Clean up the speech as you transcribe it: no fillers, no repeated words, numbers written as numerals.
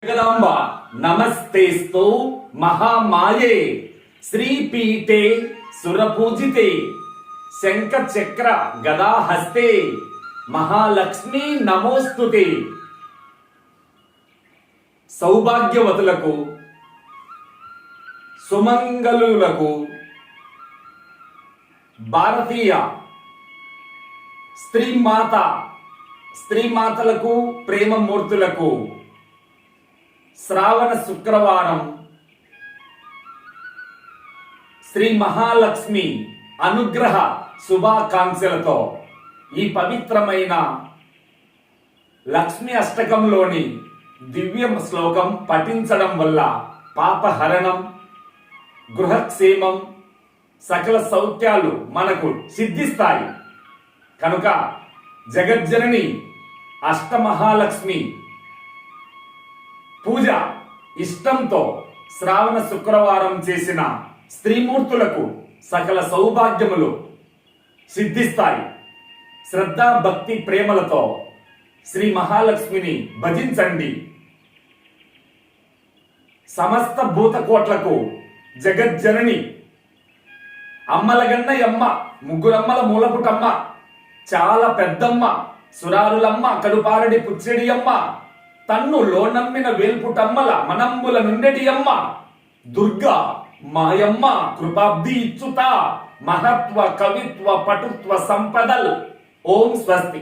జగదాంబ నమస్తేస్తు మహామాయే శ్రీపీఠే సురపూజితే శంఖ చక్ర గదాహస్తే మహాలక్ష్మీ నమోస్తుతే. సౌభాగ్యవతులకు సుమంగళులకు భారతీయ స్త్రీమాతలకు ప్రేమమూర్తులకు శ్రావణ శుక్రవారం శ్రీ మహాలక్ష్మి అనుగ్రహ శుభాకాంక్షలతో ఈ పవిత్రమైన లక్ష్మి అష్టకంలోని దివ్య శ్లోకం పఠించడం వల్ల పాపహరణం, గృహక్షేమం, సకల సౌఖ్యాలు మనకు సిద్ధిస్తాయి. కనుక జగజ్జనని అష్టమహాలక్ష్మి పూజ ఇష్టంతో శ్రావణ శుక్రవారం చేసిన స్త్రీమూర్తులకు సకల సౌభాగ్యములు సిద్ధిస్తాయి. శ్రద్ధ భక్తి ప్రేమలతో శ్రీ మహాలక్ష్మిని భజించండి. సమస్త భూతకోట్లకు జగజ్జనని అమ్మలగన్నయమ్మ, ముగ్గురమ్మల మూలపుటమ్మ, చాలా పెద్దమ్మ, సురారులమ్మ, కడుపారడి పుచ్చడి అమ్మ, తన్ను లోనమ్మిన వేల్పుటమ్మల మనంబుల నుండెడి అమ్మ, దుర్గా మాయమ్మ కృపాబ్ది ఇచ్చుత, మహత్వ కవిత్వ పటుత్వ సంపదల్. ఓం స్వస్తి.